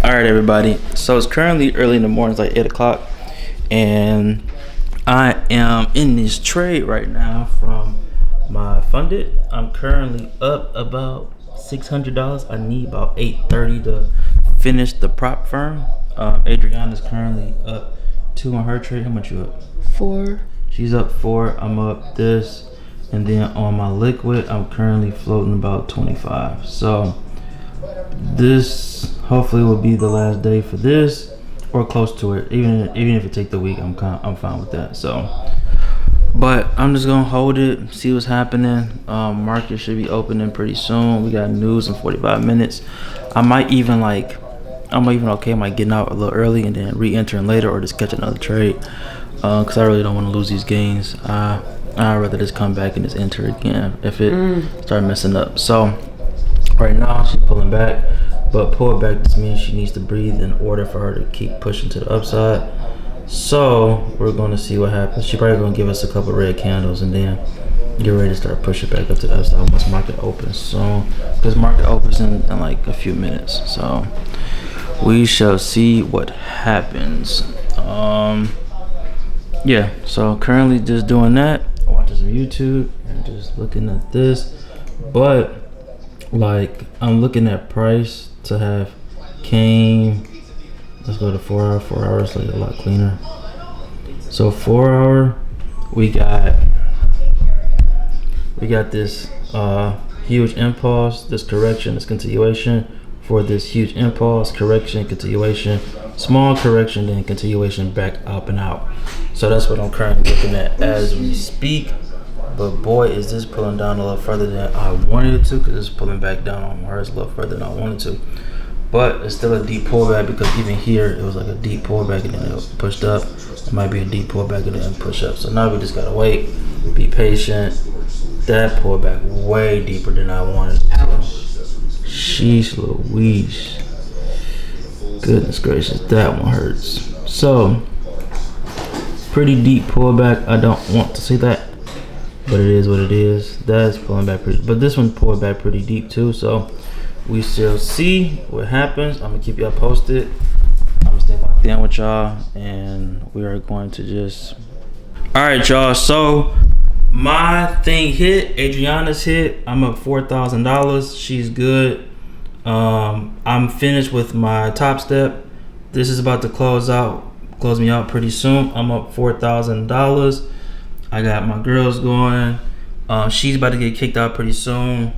All right, everybody. So it's currently early in the morning. It's like 8 o'clock. And I am in this trade right now from my funded. I'm currently up about $600. I need about $830 to finish the prop firm. Adriana's currently up 2 on her trade. How much you up? 4. She's up 4. I'm up this. And then on my liquid, I'm currently floating about 25. So this hopefully will be the last day for this, or close to it. Even if it take the week, I'm fine with that. So, but I'm just gonna hold it, see what's happening. Market should be opening pretty soon. We got news in 45 minutes. I might even getting out a little early and then re-entering later, or just catch another trade. Cause I really don't want to lose these gains. I'd rather just come back and just enter again if it start messing up. So right now she's pulling back, but pull back just means she needs to breathe in order for her to keep pushing to the upside. So we're going to see what happens. She's probably going to give us a couple red candles and then get ready to start pushing back up to the upside once market opens. So because market opens in like a few minutes, so we shall see what happens. Yeah, so currently just doing that, watching some YouTube and just looking at this. But like, I'm looking at price to have came. Let's go to 4 hour. 4 hours like a lot cleaner. So 4 hour, we got this huge impulse, this correction, this continuation for this huge impulse, correction, continuation, small correction, then continuation back up and out. So that's what I'm currently looking at as we speak. But boy, is this pulling down a little further than I wanted it to, because it's pulling back down on hers a little further than I wanted to. But it's still a deep pullback, because even here it was like a deep pullback and then it pushed up. It might be a deep pullback and then push up. So now we just gotta wait, be patient. That pullback way deeper than I wanted it to. Sheesh Louise. Goodness gracious, that one hurts. So pretty deep pullback. I don't want to say that, but it is what it is. That's pulling back pretty, but this one pulled back pretty deep too. So we shall see what happens. I'm gonna keep y'all posted. I'm gonna stay locked in with y'all, and we are going to just. All right, y'all. So my thing hit. Adriana's hit. I'm up $4,000. She's good. I'm finished with my top step. This is about to close me out pretty soon. I'm up $4,000. I got my girls going. She's about to get kicked out pretty soon.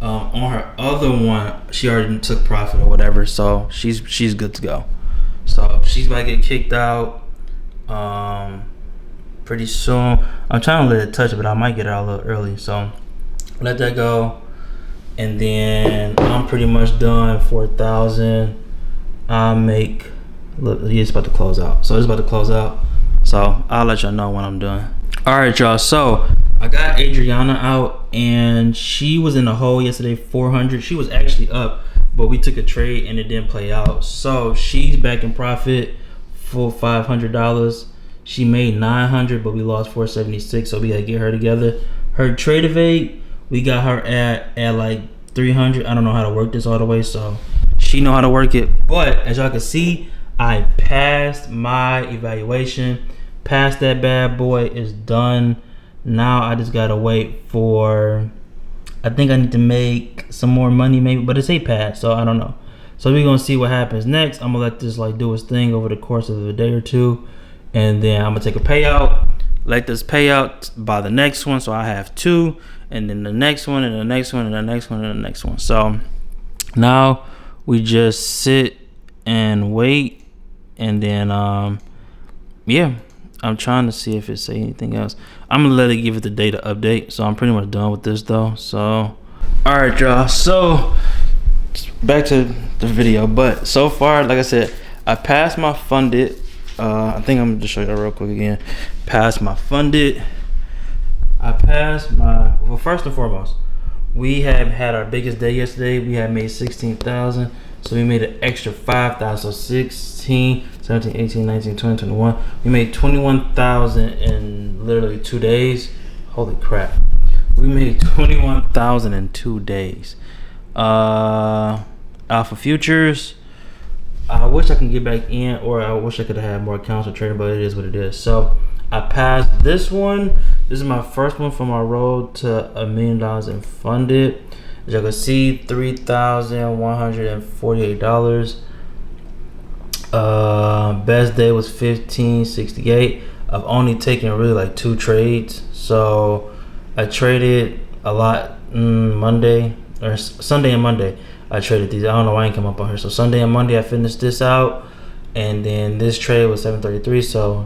On her other one, she already took profit or whatever, so she's good to go. So she's about to get kicked out pretty soon. I'm trying to let it touch it, but I might get it out a little early. So let that go, and then I'm pretty much done. 4,000. I'll make. Look, it's about to close out. So it's about to close out. So I'll let y'all know when I'm done. All right, y'all. So I got Adriana out, and she was in the hole yesterday, 400. She was actually up, but we took a trade and it didn't play out. So she's back in profit for $500. She made 900, but we lost 476. So we gotta get her together. Her trade evade, we got her at like 300. I don't know how to work this all the way, so she know how to work it. But as y'all can see, I passed my evaluation. Passed that bad boy. Is done. Now I just gotta wait for. I think I need to make some more money maybe, but it's a pass, so I don't know. So we're gonna see what happens next. I'm gonna let this like do its thing over the course of a day or two, and then I'm gonna take a payout. Let this payout by the next one, so I have 2, and then the next one, and the next one, and the next one, and the next one. So now we just sit and wait. And then yeah, I'm trying to see if it say anything else. I'm gonna let it give it the data update. So I'm pretty much done with this though. So all right, y'all, so back to the video. But so far, like I said, I passed my funded. I think I'm gonna just show you real quick again. Passed my funded. I passed my, well, first and foremost, we have had our biggest day yesterday. We had made 16,000. So we made an extra 5,000. So 16, 17, 18, 19, 20, 21. We made 21,000 in literally 2 days. Holy crap. We made 21,000 in 2 days. Alpha futures, I wish I can get back in, or I wish I could have had more accounts with trading, but it is what it is. So I passed this one. This is my first one for my road to $1 million in funded. As you can see, $3,148. Best day was 1568. I've only taken really like 2 trades, so I traded a lot Monday or Sunday and Monday. I traded these. I don't know why I ain't come up on here. So Sunday and Monday I finished this out, and then this trade was 733. So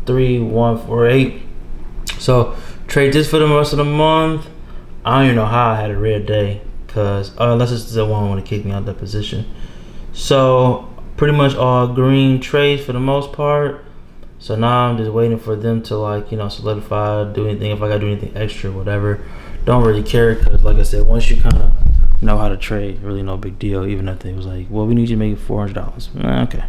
3148. So trade this for the rest of the month. I don't even know how I had a red day, cause unless it's the one want to kick me out of that position. So pretty much all green trades for the most part. So now I'm just waiting for them to, like, you know, solidify, do anything. If I gotta do anything extra, whatever. Don't really care, because like I said, once you kind of know how to trade, really no big deal. Even if they was like, well, we need you to make $400. Okay,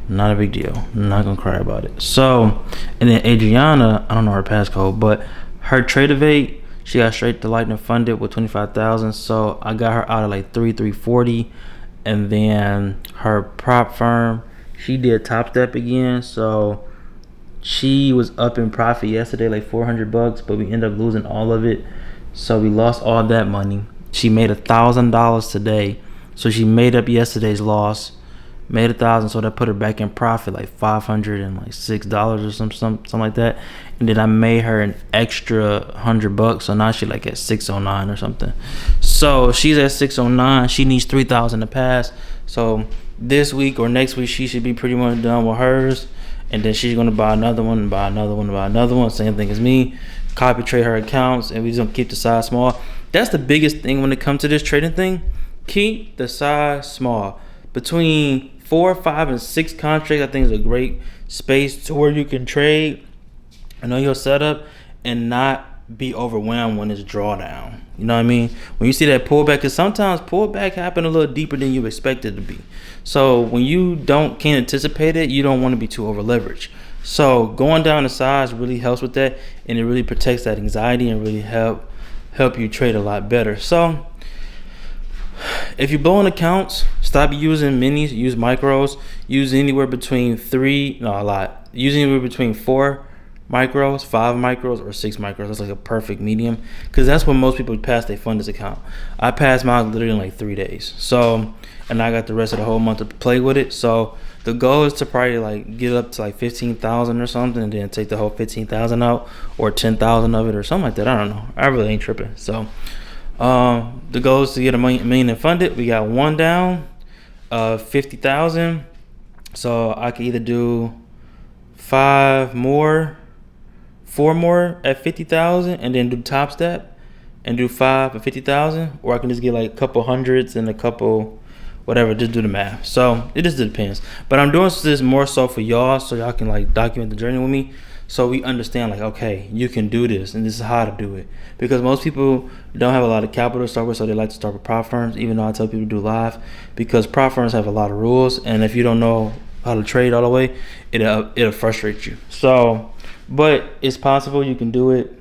not a big deal. I'm not gonna cry about it. So, and then Adriana, I don't know her passcode, but her trade evade, she got straight to Lightning funded with 25,000. So I got her out of like 3,340. And then her prop firm, she did Top Step again. So she was up in profit yesterday, like $400, but we ended up losing all of it. So we lost all that money. She made $1,000 today. So she made up yesterday's loss, made $1,000. So that put her back in profit, like $506 or something like that. And then I made her an extra $100. So now she like at 609 or something. So she's at 609. She needs 3,000 to pass. So this week or next week she should be pretty much done with hers. And then she's gonna buy another one, and buy another one, and buy another one. Same thing as me. Copy trade her accounts, and we just gonna keep the size small. That's the biggest thing when it comes to this trading thing. Keep the size small. Between 4, 5, and 6 contracts, I think is a great space to where you can trade and know your setup and not be overwhelmed when it's drawdown. You know what I mean? When you see that pullback, because sometimes pullback happen a little deeper than you expect it to be. So when you can't anticipate it, you don't want to be too over leveraged. So going down the size really helps with that, and it really protects that anxiety and really help you trade a lot better. So if you're blowing accounts, stop using minis, use micros. Use anywhere between 4 micros, 5 micros, or 6 micros. That's like a perfect medium, because that's when most people pass their funders account. I passed mine literally in like 3 days. So, and I got the rest of the whole month to play with it. So the goal is to probably like get up to like 15,000 or something, and then take the whole 15,000 out, or 10,000 of it, or something like that. I don't know. I really ain't tripping. So the goal is to get $1 million in funded. We got one down, 50,000. So I could either do 4 more at 50,000, and then do Top Step and do 5 at 50,000, or I can just get like a couple hundreds and a couple whatever, just do the math. So it just depends. But I'm doing this more so for y'all, so y'all can like document the journey with me, so we understand like, okay, you can do this, and this is how to do it. Because most people don't have a lot of capital to start with, so they like to start with prop firms, even though I tell people to do live, because prop firms have a lot of rules, and if you don't know how to trade all the way, it'll frustrate you. So, but it's possible, you can do it.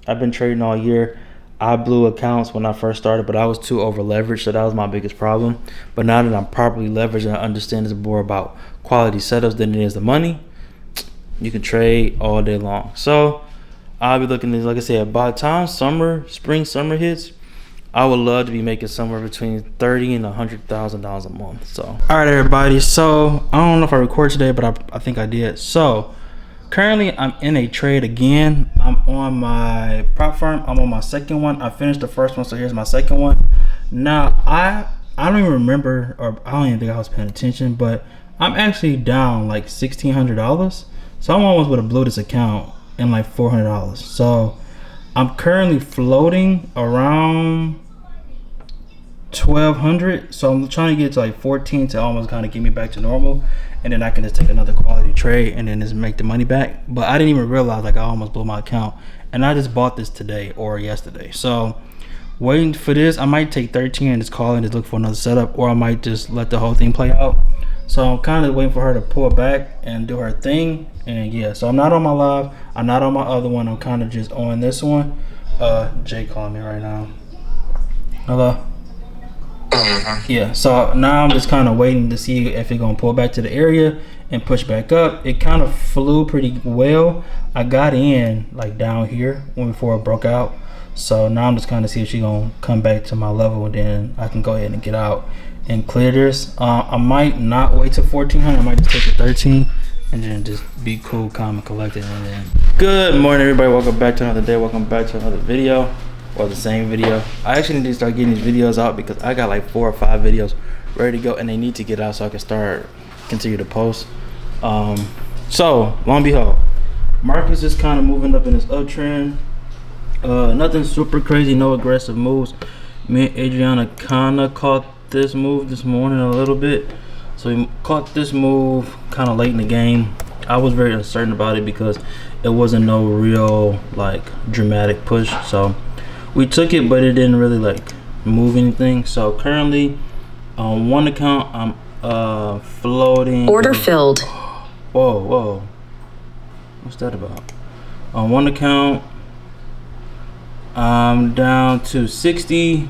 I've been trading all year. I blew accounts when I first started, but I was too over leveraged, so that was my biggest problem. But now that I'm properly leveraged and I understand it's more about quality setups than it is the money, you can trade all day long. So I'll be looking at, like I said, by the time spring summer hits, I would love to be making somewhere between $30,000 and $100,000 a month. So, all right, everybody. So I don't know if I recorded today, but I think I did. So currently I'm in a trade again. I'm on my prop firm. I'm on my second one. I finished the first one, so here's my second one. Now I don't even remember, or I don't even think I was paying attention, but I'm actually down like $1,600. So I'm almost would have blew this account in like $400. So I'm currently floating around 1,200. So I'm trying to get to like 14 to almost kind of get me back to normal, and then I can just take another quality trade and then just make the money back. But I didn't even realize like I almost blew my account, and I just bought this today or yesterday. So waiting for this, I might take 13 and just call and just look for another setup, or I might just let the whole thing play out. So I'm kind of waiting for her to pull back and do her thing. And yeah, so I'm not on my live, I'm not on my other one, I'm kind of just on this one. Jay calling me right now. Hello. Yeah, so now I'm just kind of waiting to see if it's gonna pull back to the area and push back up. It kind of flew pretty well. I got in like down here before it broke out. So now I'm just kind of see if she's gonna come back to my level, and then I can go ahead and get out and clear this. I might not wait till 1400. I might just take it 13 and then just be cool, calm, and collected. And then good morning, everybody. Welcome back to another day. Welcome back to another video, or the same video. I actually need to start getting these videos out because I got like 4 or 5 videos ready to go, and they need to get out so I can continue to post. So long and behold, markets is kind of moving up in this uptrend. Nothing super crazy, no aggressive moves. Me and Adriana kind of caught this move this morning a little bit. So we caught this move kind of late in the game. I was very uncertain about it because it wasn't no real like dramatic push. So we took it, but it didn't really like move anything. So currently on one account, I'm floating. Order filled. Whoa. What's that about? On one account, I'm down to 60.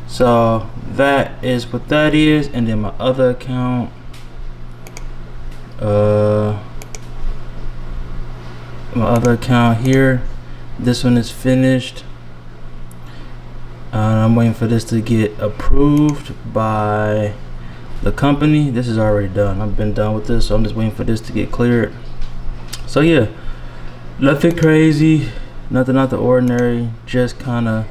So that is what that is. And then my other account, here, this one is finished. I'm waiting for this to get approved by the company. This is already done. I've been done with this, so I'm just waiting for this to get cleared. So yeah, nothing crazy, nothing out the ordinary, just kind of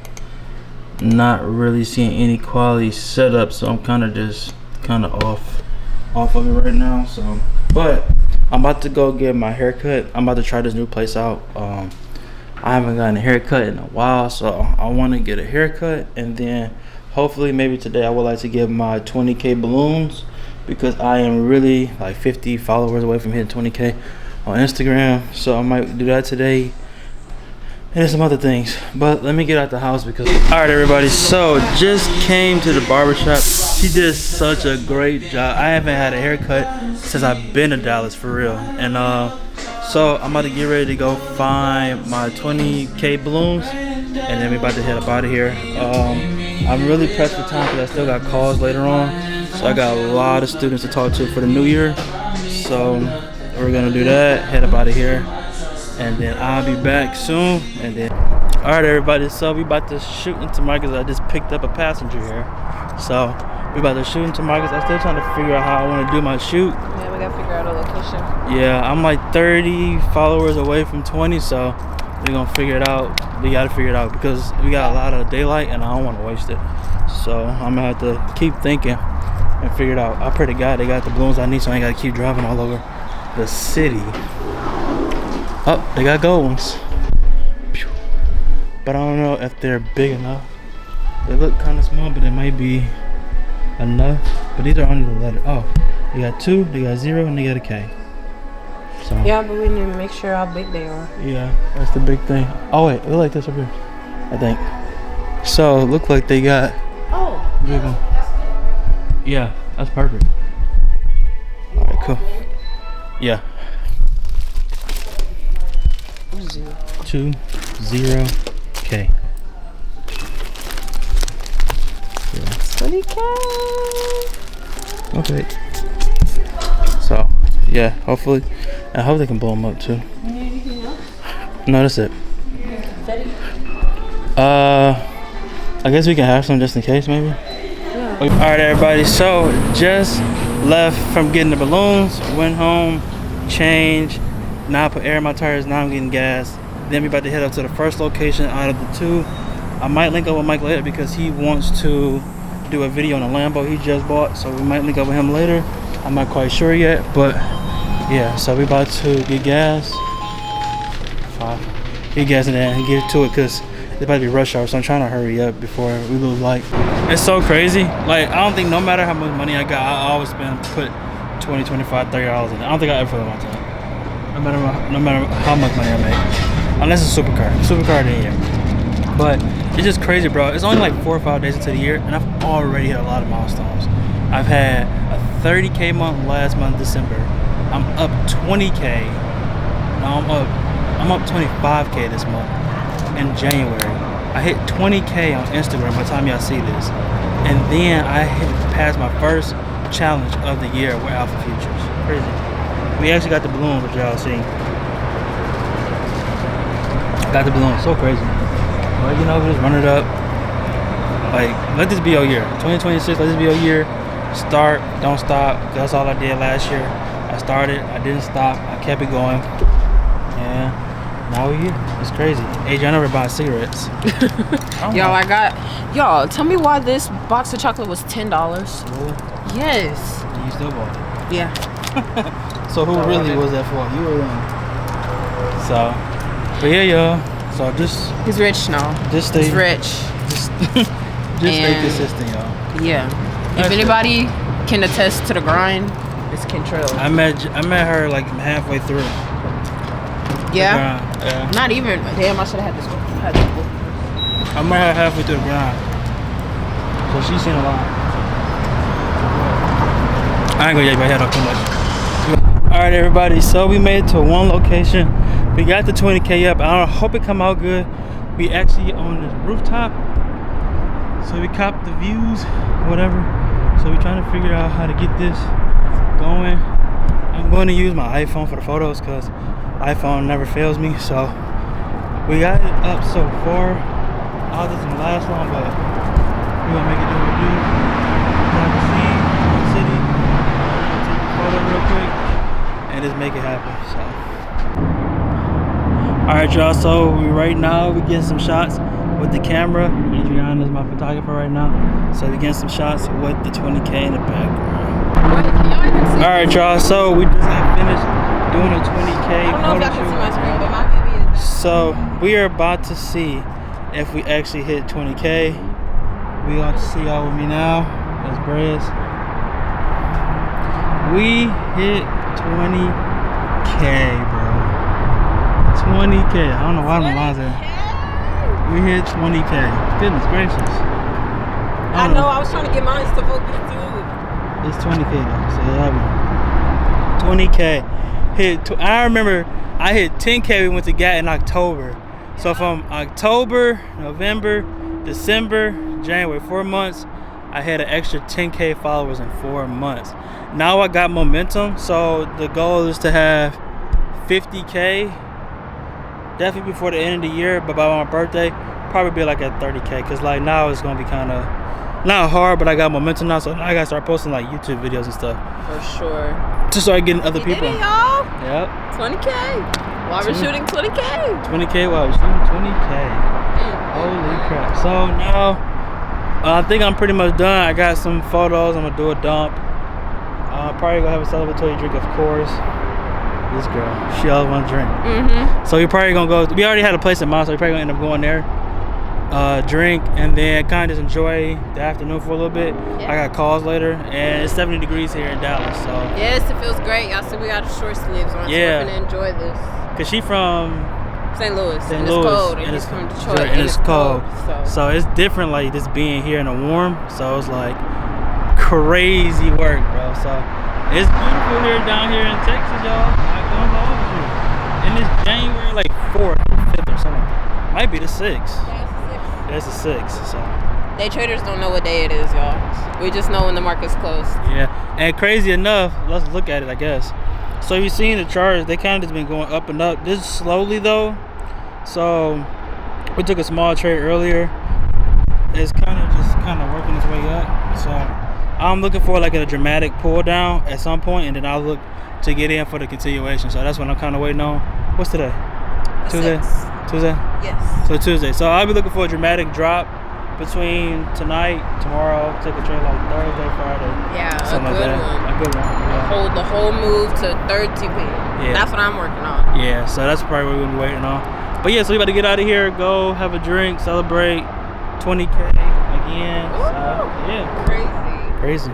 not really seeing any quality setup. So I'm kind of just off of it right now. So, but I'm about to go get my haircut. I'm about to try this new place out. I haven't gotten a haircut in a while, so I want to get a haircut, and then hopefully maybe today I would like to get my 20K balloons, because I am really like 50 followers away from hitting 20K on Instagram. So I might do that today, and some other things. But let me get out the house because all right, everybody, so just came to the barber shop. She did such a great job. I haven't had a haircut since I've been to Dallas, for real. And so I'm about to get ready to go find my 20K balloons, and then we're about to head up out of here. I'm really pressed for time because I still got calls later on. So I got a lot of students to talk to for the new year. So we're gonna do that, head up out of here, and then I'll be back soon. And then, all right, everybody, so we about to shoot into Marcus. I just picked up a passenger here. So we about to shoot into Marcus. I'm still trying to figure out how I want to do my shoot. Yeah, we gotta figure out a location. Yeah, I'm like 30 followers away from 20, so we're gonna figure it out. We gotta figure it out because we got a lot of daylight and I don't want to waste it. So I'm gonna have to keep thinking and figure it out. I pray to God they got the balloons I need, so I ain't gotta keep driving all over the city. Oh, they got gold ones, but I don't know if they're big enough. They look kind of small, but it might be enough. But these are only the letter. Oh, they got 2, they got 0, and they got a K. So Yeah, but we need to make sure how big they are. yeah, that's the big thing. Oh wait, it look like this up here, I think. So it look like they got big one. Yeah, that's perfect. All right, cool. Yeah. 2, 0, K. 20K. Okay. So yeah, hopefully, I hope they can blow them up too. Anything else? No, that's it. I guess we can have some just in case, maybe. Yeah. All right, everybody. So just left from getting the balloons. Went home, changed. Now I put air in my tires. Now I'm getting gas. Then we about to head up to the first location out of the 2. I might link up with Mike later because he wants to do a video on a Lambo he just bought. So we might link up with him later. I'm not quite sure yet, but yeah. So we about to get gas. Get gas in there and get to it because it's about to be rush hour. So I'm trying to hurry up before we lose light. It's so crazy. Like, I don't think no matter how much money I got, I always put 20, 25, $30 in it. I don't think I ever feel my time. No matter how much money I make, unless it's a supercar in here. But it's just crazy, bro. It's only like 4 or 5 days into the year, and I've already hit a lot of milestones. I've had a 30K month last month, December. I'm up 20K. Now I'm up 25K this month in January. I hit 20K on Instagram by the time y'all see this. And then I passed my first challenge of the year with Alpha Futures. Crazy. We actually got the balloon, which y'all see. Got the balloon, so crazy. Well, you know, just run it up. Like, let this be your year. 2026, let this be your year. Start, don't stop. That's all I did last year. I started, I didn't stop, I kept it going. And now we're here. It's crazy. Adrian, I never bought cigarettes. Y'all, tell me why this box of chocolate was $10. Really? Yes. And you still bought it. Yeah. So who really was that for? You or him? So, but yeah, y'all. So just. He's rich now. Just stay. He's rich. Just stay consistent, y'all. Yeah. If anybody can attest to the grind, it's Kentrell. I met her like halfway through. Yeah? Yeah. Not even. Damn, I should have had this book. I met her halfway through the grind. So she's seen a lot. I ain't gonna get my head off too much. Alright, everybody. So we made it to one location. We got the 20K up. I hope it come out good. We actually on this rooftop. So we copped the views, whatever. So we're trying to figure out how to get this going. I'm going to use my iPhone for the photos because iPhone never fails me. So we got it up so far. All this doesn't last long, but we're gonna make it do what we do. Grab the scene, the city, take a photo real quick, and just make it happen. So, all right, y'all. So right now we getting some shots with the camera. Adriana is my photographer right now. So we getting some shots with the 20K in the background. All right, y'all. So we just got finished doing a 20K. I don't know if y'all can see my screen, but my baby is. So we are about to see if we actually hit 20K. We got to see y'all with me now. That's Brez. We hit 20K, bro. 20K. I don't know why my lines are. We hit 20K. Goodness gracious. I know. I was trying to get mine to focus too. It's 20K though. So yeah, 20K. I remember I hit 10K. We went to GAT in October. So from October, November, December, January, 4 months, I had an extra 10K followers in 4 months. Now I got momentum, so the goal is to have 50K, definitely before the end of the year, but by my birthday, probably be like at 30K, because like now it's gonna be kind of, not hard, but I got momentum now, so I gotta start posting like YouTube videos and stuff. For sure. To start getting other people. Did it, y'all? Yep. 20K. While we're shooting 20K. 20K while we're shooting 20K. Holy crap. So now, I think I'm pretty much done. I got some photos. I'm gonna do a dump. Probably gonna have a celebratory drink, of course. This girl, she always want to drink. So we're probably gonna go. We already had a place in mind, so we're probably gonna end up going there. Drink and then kind of just enjoy the afternoon for a little bit. I got calls later, and it's 70 degrees here in Dallas. So yes, it feels great. Y'all see we got short sleeves on, so we're gonna enjoy this. Cause she from St. Louis, St. and Louis, it's cold, and he's from Detroit, and it's cold. So it's different, like just being here in the warm. So it's like crazy work, bro. So it's beautiful here down here in Texas, y'all. Not gonna hold you. And it's January like 4th or 5th or something. Might be the 6th. Yeah, it's the 6th. So day traders don't know what day it is, y'all. We just know when the market's closed. Yeah, and crazy enough, let's look at it, I guess. So you're seeing the charts, they kind of just been going up and up. This is slowly though. So we took a small trade earlier. It's kind of working its way up. So I'm looking for like a dramatic pull down at some point, and then I'll look to get in for the continuation. So that's what I'm kind of waiting on. What's today? Tuesday? Yes. So Tuesday. So I'll be looking for a dramatic drop between tonight, tomorrow, take a trade like Thursday, Friday. Yeah, a something good like that. one. A good one. Yeah. The whole move to 30K. Yeah. That's what I'm working on. Yeah, so that's probably what we're gonna be waiting on. But yeah, so we about to get out of here, go have a drink, celebrate 20K again. So, yeah. Crazy. Crazy.